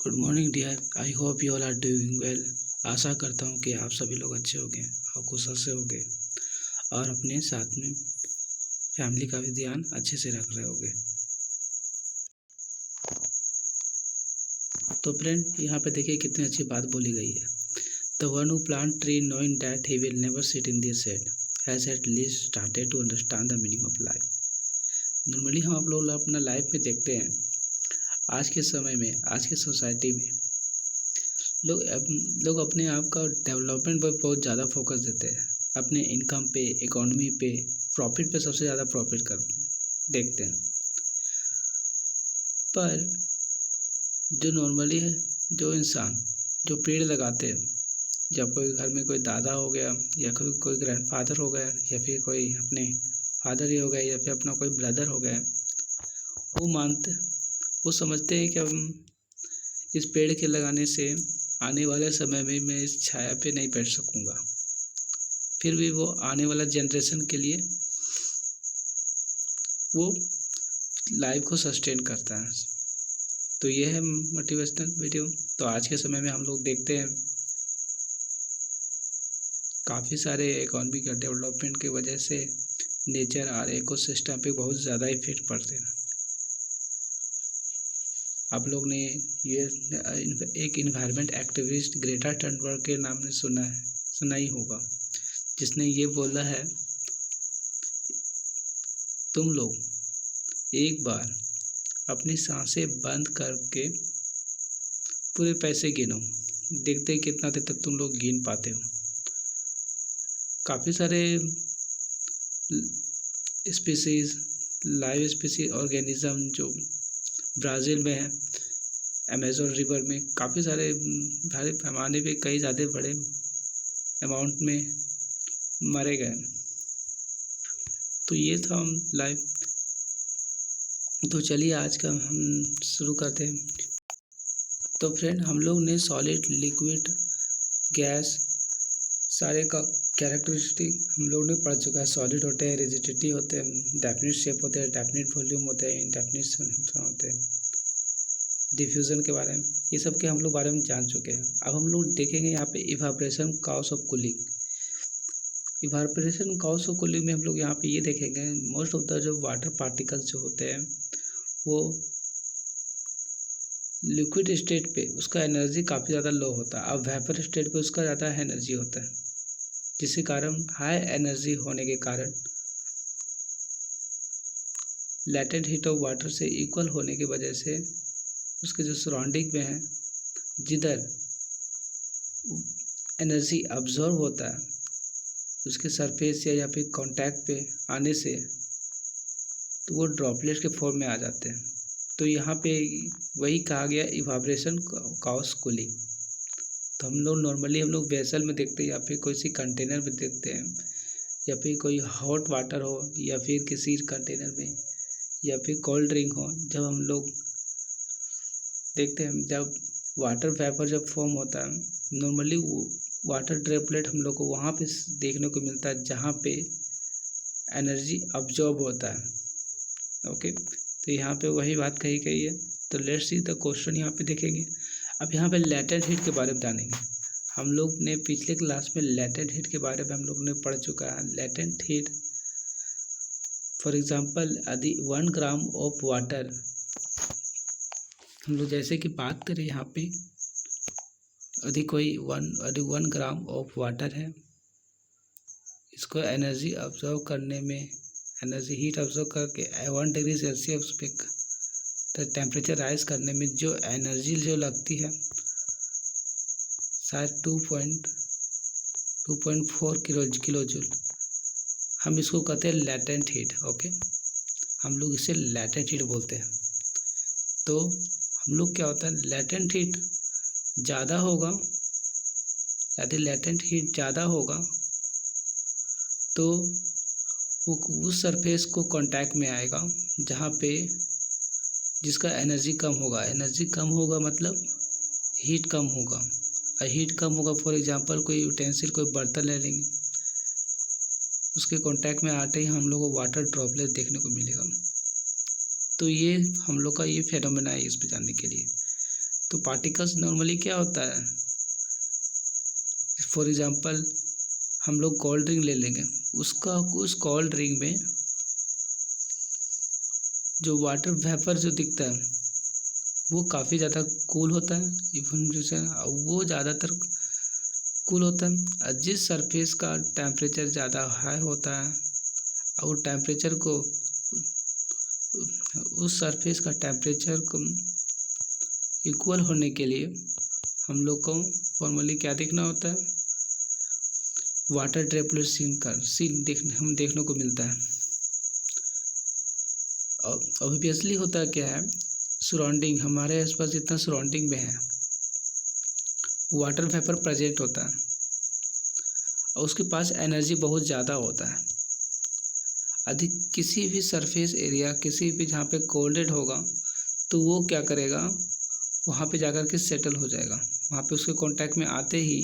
Good morning dear, I hope you all are doing well. आशा करता हूँ कि आप सभी लोग अच्छे होंगे और कुशल से होंगे और अपने साथ में फैमिली का भी ध्यान अच्छे से रख रहे होंगे। तो फ्रेंड, यहाँ पे देखिए कितनी अच्छी बात बोली गई है। The one who plant tree knowing that he will never sit in this shade has at least started to understand the meaning of life. Normally हम आप लोग अपना लाइफ में देखते हैं, आज के समय में, आज की सोसाइटी में लोग अपने आप का डेवलपमेंट पर बहुत ज़्यादा फोकस देते हैं। अपने इनकम पे, इकोनॉमी पे, प्रॉफिट पे सबसे ज़्यादा प्रॉफिट कर देखते हैं। पर जो नॉर्मली है, जो इंसान जो पेड़ लगाते हैं, जब कोई घर में कोई दादा हो गया या कोई ग्रैंडफादर हो गया या फिर कोई अपने फादर ही हो गया या फिर अपना कोई ब्रदर हो गया, वो समझते हैं कि हम इस पेड़ के लगाने से आने वाले समय में मैं इस छाया पे नहीं बैठ सकूंगा। फिर भी वो आने वाला जनरेशन के लिए वो लाइफ को सस्टेन करता है। तो ये है मोटिवेशनल वीडियो। तो आज के समय में हम लोग देखते हैं काफ़ी सारे इकोनॉमी का डेवलपमेंट की वजह से नेचर और इकोसिस्टम पे बहुत ज़्यादा इफेक्ट पड़ते हैं। आप लोग ने ये एक इन्वायरमेंट एक्टिविस्ट ग्रेटा थनबर्ग के नाम ने सुना ही होगा, जिसने ये बोला है, तुम लोग एक बार अपनी सांसें बंद करके पूरे पैसे गिनो, देखते कितना देर तक तुम लोग गिन पाते हो। काफ़ी सारे स्पीसीज, लाइव स्पीसीज ऑर्गेनिज्म जो ब्राज़ील में है, अमेज़न रिवर में काफ़ी सारे भारी पैमाने पे कई ज़्यादा बड़े अमाउंट में मरे गए। तो ये था हम लाइव। तो चलिए आज का हम शुरू करते हैं। तो फ्रेंड, हम लोग ने सॉलिड, लिक्विड, गैस सारे का कैरेक्टरिस्टिक हम लोग ने पढ़ चुका है। सॉलिड होते हैं, रिजिडिटी होते हैं, डेफिनिट शेप होते हैं, डेफिनिट वॉल्यूम होते हैं, इनडेफिनिट होते हैं, डिफ्यूज़न के बारे में, ये सब के हम लोग बारे में जान चुके हैं। अब हम लोग देखेंगे यहाँ पे evaporation, cause of cooling. Evaporation, cause of cooling में हम लोग यहाँ पे ये देखेंगे, मोस्ट ऑफ द जो वाटर पार्टिकल्स जो होते हैं वो लिक्विड स्टेट पे उसका एनर्जी काफ़ी ज़्यादा लो होता है, अब वेपर स्टेट पे उसका ज़्यादा एनर्जी होता है, जिसके कारण हाई एनर्जी होने के कारण लैटेंट हीट ऑफ वाटर से इक्वल होने की वजह से उसके जो सराउंडिंग में है, जिधर एनर्जी अब्जॉर्ब होता है, उसके सरफेस या फिर कांटेक्ट पे आने से तो वो ड्रॉपलेट के फॉर्म में आ जाते हैं। तो यहाँ पे वही कहा गया इवापोरेशन कॉज कूलिंग। तो हम लोग वेसल में देखते हैं या फिर किसी कंटेनर में देखते हैं, या फिर कोई हॉट वाटर हो या फिर किसी कंटेनर में या फिर कोल्ड ड्रिंक हो, जब हम लोग देखते हैं, जब वाटर वेपर जब फॉर्म होता है, नॉर्मली वाटर ड्रॉपलेट हम लोग को वहाँ पे देखने को मिलता है जहाँ पे एनर्जी अब्जॉर्ब होता है। ओके, तो यहाँ पे वही बात कही गई है। तो लेट्स सी द क्वेश्चन यहाँ पे देखेंगे। अब यहाँ पे लैटेंट हीट के बारे में जानेंगे। हम लोग ने पिछले क्लास में लैटेंट हीट के बारे में हम लोग ने पढ़ चुका है। लैटेंट हीट, फॉर एग्जांपल, यदि 1 ग्राम ऑफ वाटर, हम लोग जैसे कि बात करें यहाँ पे, यदि 1 ग्राम ऑफ वाटर है, इसको एनर्जी ऑब्जर्व करने में, एनर्जी हीट ऑब्जर्व करके 1 डिग्री सेल्सियस पे टेम्परेचर राइज करने में जो एनर्जी जो लगती है शायद 2.4 किलो जूल, हम इसको कहते हैं लैटेंट हीट। ओके, हम लोग इसे लैटेंट हीट बोलते हैं। तो हम लोग क्या होता है, लैटेंट हीट ज़्यादा होगा, यदि लैटेंट हीट ज़्यादा होगा तो वो उस सरफेस को कांटेक्ट में आएगा जहाँ पे जिसका एनर्जी कम होगा। एनर्जी कम होगा मतलब हीट कम होगा, और हीट कम होगा, फॉर एग्जांपल कोई यूटेंसिल, कोई बर्तन ले लेंगे, उसके कांटेक्ट में आते ही हम लोग को वाटर ड्रॉपलेट देखने को मिलेगा। तो ये हम लोग का ये फेनोमेना है, इस पे जानने के लिए। तो पार्टिकल्स नॉर्मली क्या होता है, फॉर एग्जांपल हम लोग कोल्ड ड्रिंक ले लेंगे, उस कोल्ड ड्रिंक में जो वाटर वेपर जो दिखता है वो काफ़ी ज़्यादा कूल होता है, इवन जैसे वो ज़्यादातर कूल होता है। और जिस सरफेस का टेम्परेचर ज़्यादा हाई होता है और टेम्परेचर को उस सरफेस का टेम्परेचर को इक्वल होने के लिए हम लोग को फॉर्मली क्या देखना होता है, वाटर ड्रॉपलेट सीन देखने को मिलता है। ऑब्वियसली होता क्या है, सराउंडिंग हमारे आसपास जितना सराउंडिंग में है वाटर वेपर प्रेजेंट होता है और उसके पास एनर्जी बहुत ज़्यादा होता है। अधिक किसी भी सरफेस एरिया, किसी भी जहाँ पे कोल्डेड होगा तो वो क्या करेगा, वहाँ पे जाकर के सेटल हो जाएगा, वहाँ पे उसके कांटेक्ट में आते ही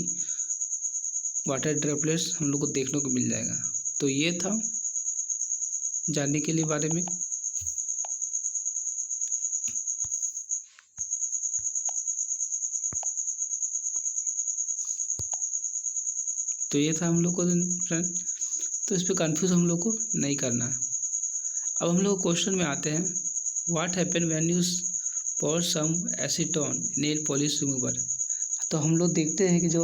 वाटर ड्रॉपलेट्स हम लोग को देखने को मिल जाएगा। तो ये था जानने के लिए बारे में। तो ये था हम लोग को फ्रेंड, तो इस पर कंफ्यूज हम लोग को नहीं करना है। अब हम लोग क्वेश्चन में आते हैं, what happen when you pour some acetone nail polish remover. तो हम लोग देखते हैं कि जो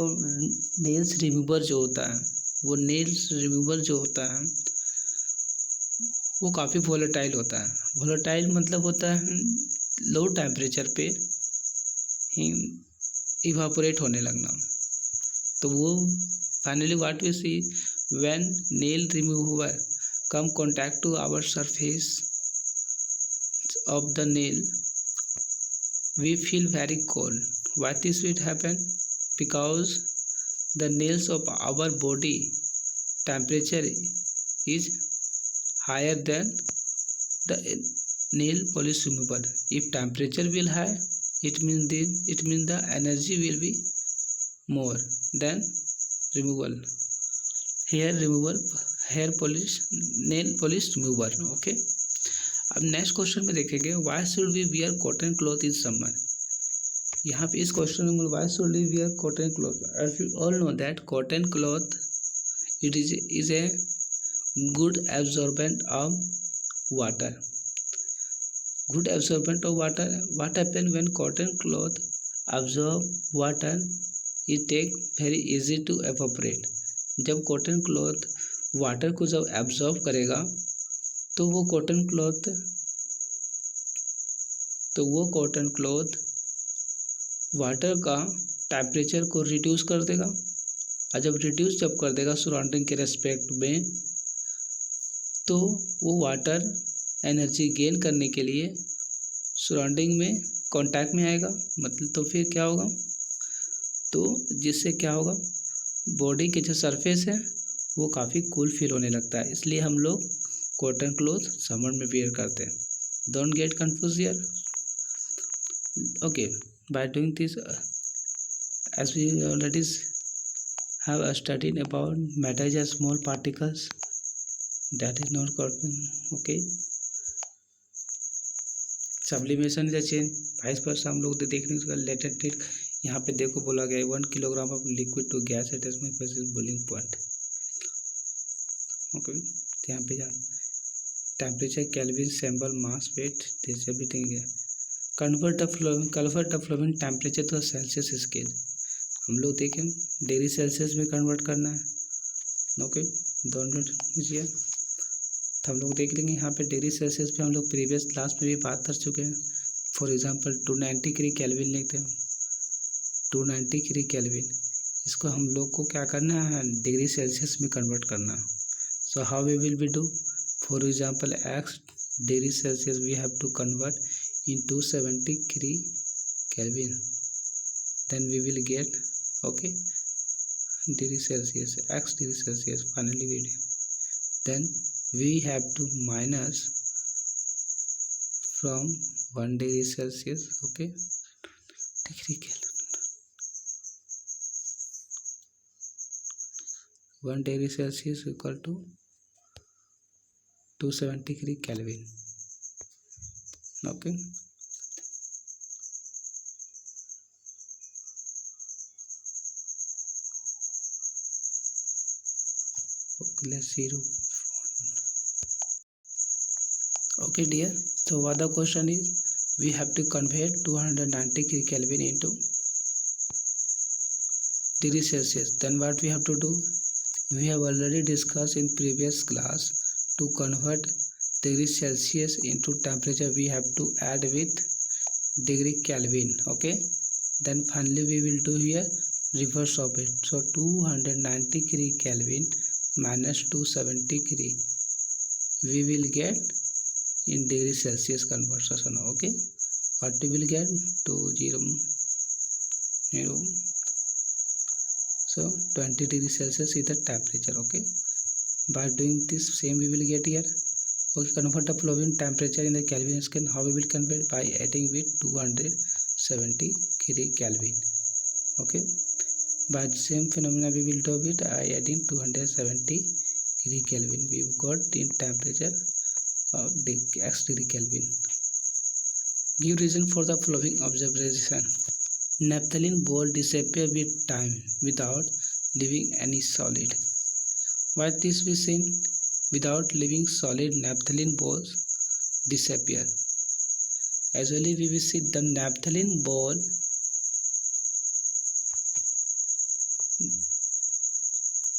नेल्स रिमूवर जो होता है, वो नेल्स रिमूवर जो होता है वो काफ़ी वोलेटाइल होता है। वोलेटाइल मतलब होता है लो टेम्परेचर पे ही इवापोरेट होने लगना। तो वो finally what we see when nail remover come contact to our surface of the nail we feel very cold. Why this will happen? Because the nails of our body temperature is higher than the nail polish remover. If temperature will high, it means the energy will be more than removal. Hair polish, nail polish remover. Okay. अब next question में देखेंगे, why should we wear cotton cloth in summer. यहाँ पे इस क्वेश्चन में why should we wear cotton cloth, as you all know that cotton cloth it is a good absorbent of water. Good absorbent of water. What happen when cotton cloth absorb water, it take very easy to evaporate. जब cotton cloth water को जब absorb करेगा तो वो cotton cloth water का temperature को reduce कर देगा। और जब रिड्यूस कर देगा सराउंडिंग के रेस्पेक्ट में, तो वो वाटर एनर्जी गेन करने के लिए सराउंडिंग में कांटेक्ट में आएगा। मतलब तो फिर क्या होगा, तो जिससे क्या होगा, बॉडी के जो सरफेस है वो काफ़ी कूल फील होने लगता है। इसलिए हम लोग कॉटन क्लॉथ समर में वेयर करते हैं। Don't get confuse here. Okay, by doing this as we already have studied about matter as small particles that is not carbon. Okay, sublimation या चेंज वाइस वर्सा हम लोग देखने को लेटेड। यहाँ पे देखो बोला गया 1 kilogram of liquid to gas at boiling point. Okay, यहाँ पे जान temperature, Kelvin, sample, mass, weight, this everything है। Convert the flowing temperature to Celsius scale. हम लोग देखें डिग्री सेल्सियस में कन्वर्ट करना है। ओके, दोनों कीजिए। तो हम लोग देख लेंगे यहाँ पे डिग्री सेल्सियस पे हम लोग प्रीवियस क्लास में भी बात कर चुके हैं। फॉर एग्जांपल 290 डिग्री केल्विन लेते हैं, 290 डिग्री केल्विन, इसको हम लोग को क्या करना है, डिग्री सेल्सियस में कन्वर्ट करना है। So how we will be do, for example x degree Celsius we have to convert into 70 degree Kelvin, then we will get okay degree Celsius, x degree Celsius finally we do. Then we have to minus from 1 degree Celsius, okay, degree Kelvin, 1 degree Celsius equal to 270 degree Kelvin. Okay, zero. Okay dear, so what the question is, we have to convert 290 Kelvin into degree Celsius. Then what we have to do, we have already discussed in previous class, to convert degree Celsius into temperature we have to add with degree Kelvin. Okay, then finally we will do here reverse of it. So 290 degree Kelvin minus 270 degree we will get in degree Celsius conversion. Okay, what we will get, 20 so 20 degrees Celsius is the temperature. Okay, by doing this same we will get here. Okay, convert the following temperature in the Kelvin scale. How we will convert? By adding with 270 degree Kelvin. Okay, by the same phenomena we will do it by adding 270 degree Kelvin. We got in temperature of x degree Kelvin. Give reason for the following observation. Naphthalene ball disappear with time without leaving any solid. Why this we seen? Without leaving solid, naphthalene balls disappear. Actually we will see the naphthalene ball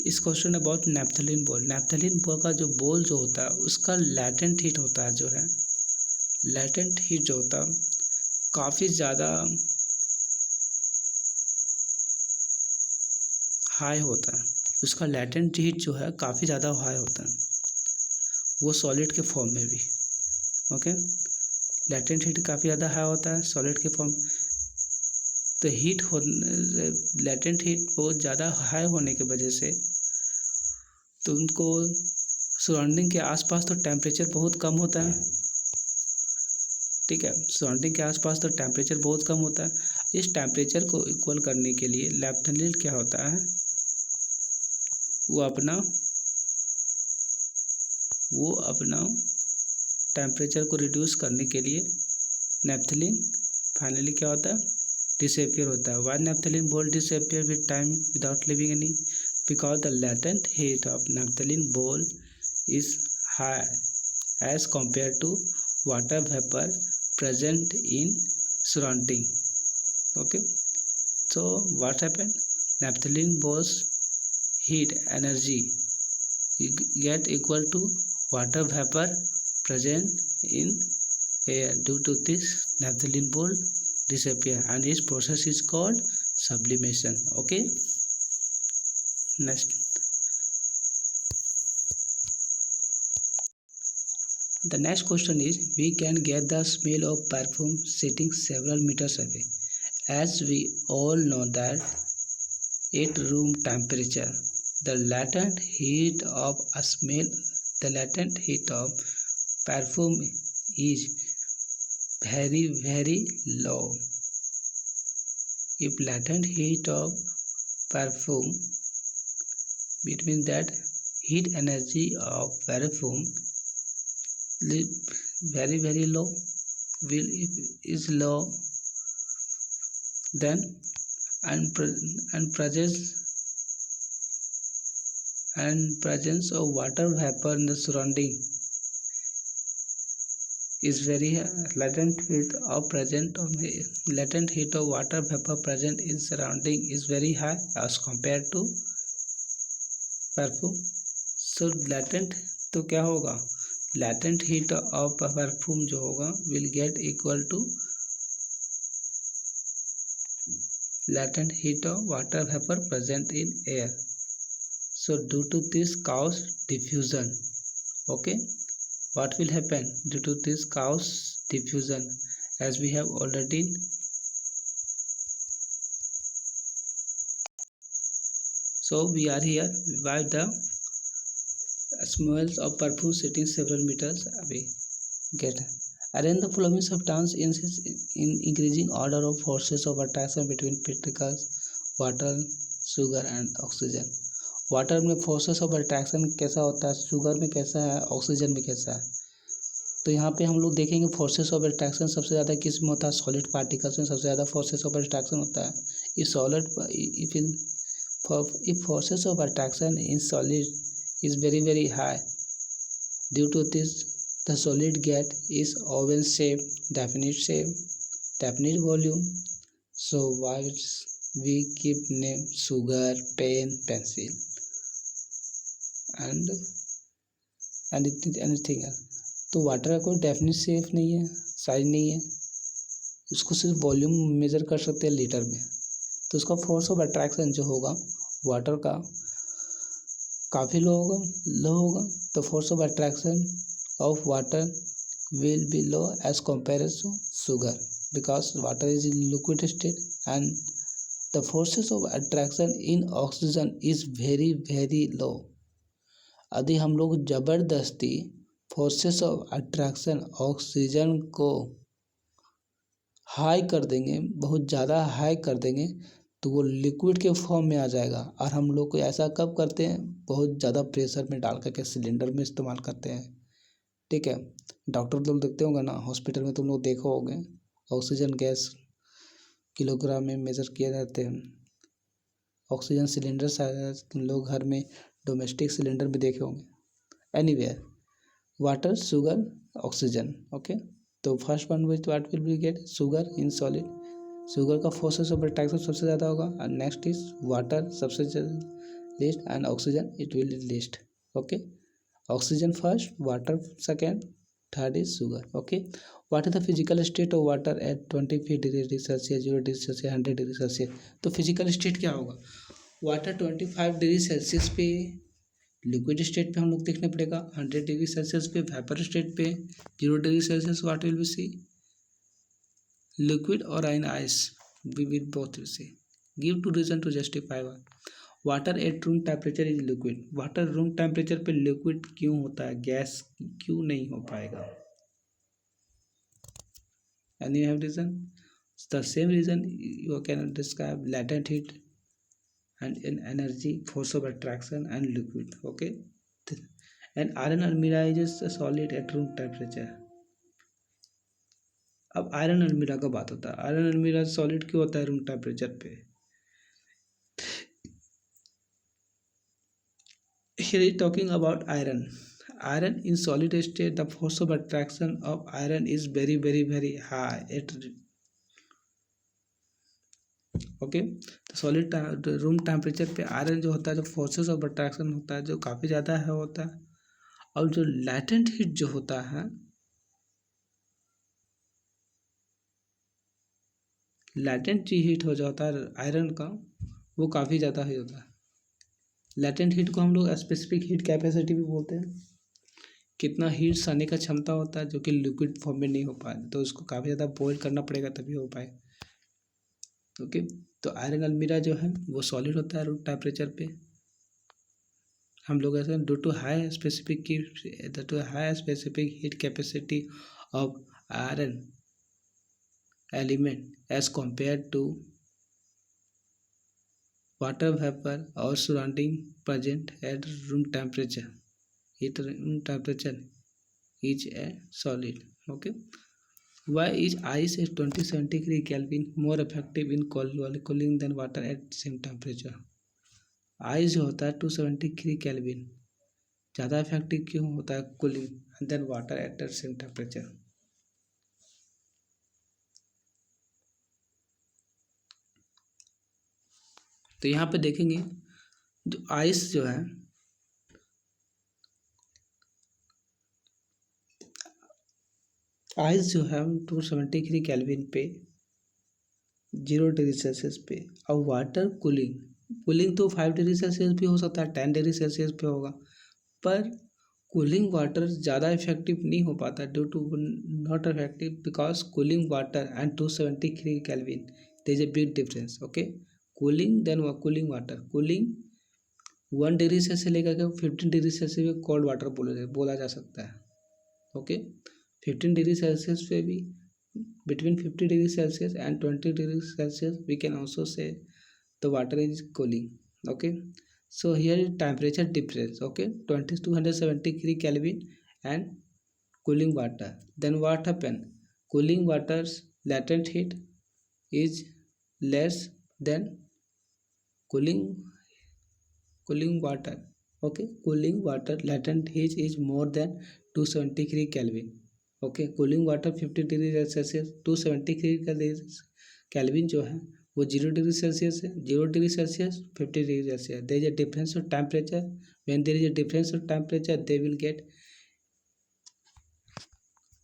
इस question about naphthalene ball का जो ball जो होता है उसका latent heat होता है, जो है लैटेंट हीट जो होता है काफ़ी ज़्यादा हाई होता है। उसका लैटेंट हीट जो है काफ़ी ज़्यादा हाई होता है, वो सॉलिड के फॉर्म में भी। ओके, लैटेंट हीट काफ़ी ज़्यादा हाई होता है सॉलिड के फॉर्म। तो लैटेंट हीट बहुत ज़्यादा हाई होने की वजह से तो उनको सराउंडिंग के आसपास तो टेम्परेचर बहुत कम होता है। ठीक है, सराउंडिंग के आसपास तो टेम्परेचर बहुत कम होता है। इस टेम्परेचर को इक्वल करने के लिए नैप्थलीन क्या होता है, वो अपना टेम्परेचर को रिड्यूस करने के लिए नैप्थलीन फाइनली क्या होता है, डिसअपियर होता है। Why naphthalene ball disappear with time without leaving any? Because the latent heat of naphthalene ball is high as compare to water vapour present in surrounding. Okay, so what happened? Naphthalene balls heat energy get equal to water vapor present in air. Due to this, naphthalene ball disappear and its process is called sublimation. Okay, next. The next question is, we can get the smell of perfume sitting several meters away. As we all know that at room temperature, the latent heat of perfume is very, very low. If latent heat of perfume, it means that heat energy of perfume very, very low, is low, then and presence of water vapor in the surrounding is very high. Latent heat of water vapor present in surrounding is very high as compared to perfume. So latent तो क्या होगा, latent heat of perfume जो होगा will get equal to latent heat of water vapor present in air. So due to this cause diffusion. Okay, what will happen due to this cause diffusion? As we have already so we are here by the smells of perfume sitting several meters away. Arrange the following substance in increasing order of forces of attraction between particles, water, sugar and oxygen. Water में forces of attraction कैसा होता है, sugar में कैसा है, oxygen में कैसा है। तो यहाँ पे हम लोग देखेंगे फोर्सेस ऑफ अट्रैक्शन सबसे ज़्यादा किस में होता है, सॉलिड पार्टिकल्स में सबसे ज़्यादा फोर्सेस ऑफ अट्रैक्शन होता है। If forces of attraction in solid is very very high. Due to this, the solid get is oval shape, definite volume. So why we keep name sugar, pen, pencil, and anything else. तो water का कोई definite shape नहीं है, size नहीं है, उसको सिर्फ volume major कर सकते हैं लीटर में। तो उसका फोर्स ऑफ अट्रैक्शन जो होगा वाटर का काफ़ी लो होगा। तो force of attraction of water will be low as compared to sugar because water is in liquid state and the forces of attraction in oxygen is very very low। यदि हम लोग ज़बरदस्ती फोर्सेस ऑफ अट्रैक्शन ऑक्सीजन को high कर देंगे, बहुत ज़्यादा high कर देंगे, तो वो लिक्विड के फॉर्म में आ जाएगा। और हम लोग को ऐसा कब करते हैं, बहुत ज़्यादा प्रेशर में डाल करके सिलेंडर में इस्तेमाल करते हैं, ठीक है। डॉक्टर लोग देखते होंगे ना, हॉस्पिटल में तुम लोग देखो होगे, ऑक्सीजन गैस किलोग्राम में मेजर किए जाते हैं। ऑक्सीजन सिलेंडर शायद तुम लोग घर में डोमेस्टिक सिलेंडर भी देखे होंगे। Anyway, water, sugar, oxygen, okay. तो first one which what will be get, sugar in solid, sugar का फोर्सेस ऑफ अट्रैक्शन सबसे ज़्यादा होगा। एंड नेक्स्ट इज वाटर सबसे least and oxygen it will least, okay. Oxygen first, water second, third is sugar, okay. What is the physical state of water at 25 degree Celsius, 0 degree Celsius, 100 degree Celsius. तो physical state क्या होगा, water 25 degree Celsius पे liquid state पे हम लोग देखने पड़ेगा, 100 degree Celsius पे वेपर स्टेट पे, 0 degree Celsius what will be see, liquid और in ice, we will both will see. Give two reason to justify one. Water at room temperature is liquid, water room temperature पे liquid क्यों होता है, gas क्यों नहीं हो पाएगा, and you have reason, the same reason you can describe latent heat and in energy, force of attraction and liquid, okay। and iron almirah is a solid at room temperature। अब iron अलमीरा का बात होता है, iron अलमीरा solid क्यों होता है रूम टेम्परेचर पे। Here is talking about iron. Iron in solid state, the force of attraction of iron is very very very high at okay. तो सॉलिड रूम टेम्परेचर पे आयरन जो होता है, जो फोर्सेस ऑफ अट्रैक्शन होता है, जो काफ़ी ज़्यादा है होता है। और जो लैटेंट हीट जो होता है, लैटेंट जो हीट हो जाता है आयरन का, वो काफ़ी ज़्यादा ही होता है। लैटेंट हीट को हम लोग स्पेसिफिक हीट कैपेसिटी भी बोलते हैं, कितना हीट सहने का क्षमता होता है जो कि लिक्विड फॉर्म में नहीं हो पाए, तो उसको काफ़ी ज़्यादा बॉयल करना पड़ेगा तभी हो पाए, ओके। तो आयरन अलमीरा जो है वो सॉलिड होता है रूम टेम्परेचर पे। हम लोग ऐसे due to high specific heat capacity of iron element as compare to water vapour और surrounding present at room temperature, heat room temperature is a solid, okay। Why is ice at 20 centigrade Kelvin more effective in cooling than water at same temperature। Ice जो होता है 273 kelvin ज़्यादा effective क्यों होता है cooling then water at same temperature. तो यहाँ पे देखेंगे जो आइस जो है, आइस जो है 273 केल्विन पे, 0 डिग्री सेल्सियस पे, और वाटर कूलिंग तो 5 डिग्री सेल्सियस भी हो सकता है, 10 डिग्री सेल्सियस पे होगा, पर कूलिंग वाटर ज़्यादा इफेक्टिव नहीं हो पाता, due to not effective because cooling water and 273 kelvin there is a big difference, okay. Cooling then cooling water, cooling 1 degree Celsius से लेकर के 15 डिग्री सेल्सियस में कोल्ड वाटर बोला जा सकता है, ओके। 15 डिग्री सेल्सियस पे भी between 50 degree Celsius and 20 degree Celsius we can also say the water is cooling, okay। So here is temperature difference, okay, 270 Kelvin and cooling water. Then what happen, cooling water's latent heat is less than cooling water, Okay, cooling water latent heat is more than 273 Kelvin. Okay, cooling water 50 degree Celsius 273 kelvin जो है वो 0 degree Celsius है. 0 degree Celsius 50 degree Celsius. There is a difference of temperature. When there is a difference of temperature they will get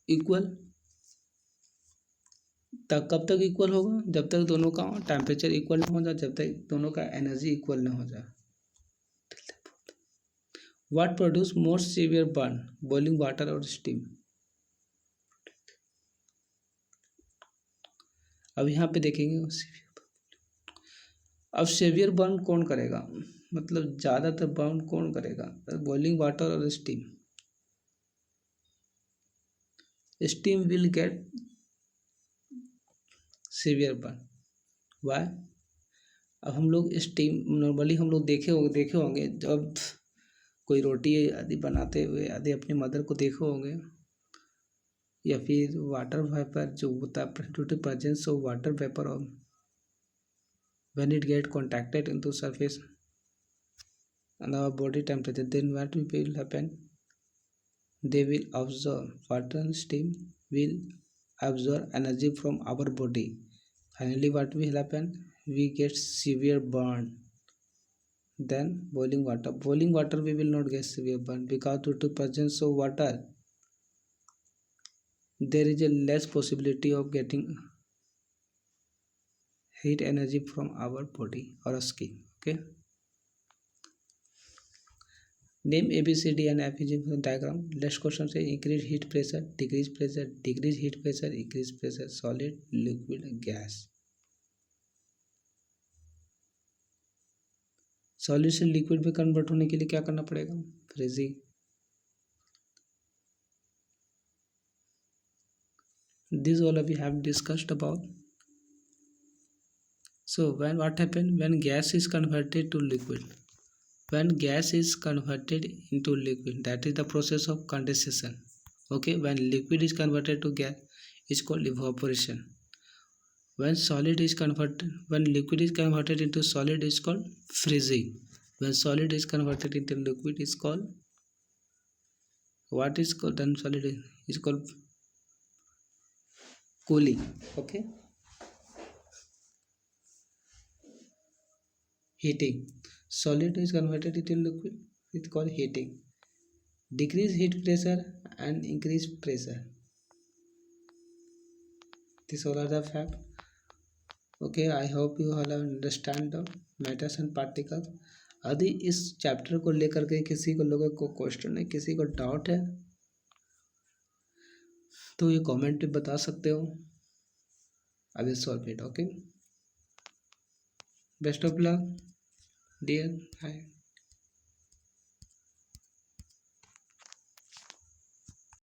equal. तब कब तक equal होगा? जब तक दोनों का टेम्परेचर इक्वल नहीं हो जाए, जब तक दोनों का एनर्जी इक्वल नहीं हो जाए. What produce more severe burn, boiling water और स्टीम? अब यहाँ पे देखेंगे अब सेवियर बर्न कौन करेगा, मतलब ज़्यादातर बर्न कौन करेगा? बॉइलिंग वाटर और steam. Steam will get severe burn. Why? अब हम लोग स्टीम नॉर्मली हम लोग देखे होंगे जब कोई रोटी आदि बनाते हुए आदि अपनी मदर को देखे होंगे, या फिर वाटर वेपर जो होता है due to presence of water vapour और when it get contacted into surface and our body temperature, then what will happen? They will absorb water and steam will absorb energy from our body. Finally what will happen? We get severe burn. Then boiling water we will not get severe burn because due to presence of water there is a less possibility of getting heat energy from our body or skin. Okay, name ABCD and FEG diagram. Next question say increase heat pressure, decrease pressure, decrease heat pressure, increase pressure, solid, liquid, gas. Solid से liquid में convert होने के लिए क्या करना पड़ेगा? Freezing. This all we have discussed about. So when what happen when gas is converted to liquid? When gas is converted into liquid, that is the process of condensation. Okay, when liquid is converted to gas, is called evaporation. When liquid is converted into solid, is called freezing. When solid is converted into liquid, is called what is called? Then solid is called cooling. Okay, heating. Solid is converted into liquid, it's called heating. Decrease heat pressure and increase pressure. This all are the fact. Okay, I hope you all understand the matters and particles. यदि इस chapter को लेकर के किसी को लोगों को question है, किसी को डाउट है, तो ये कमेंट पे बता सकते हो. I will solve it. Okay. Best of luck, dear. Bye.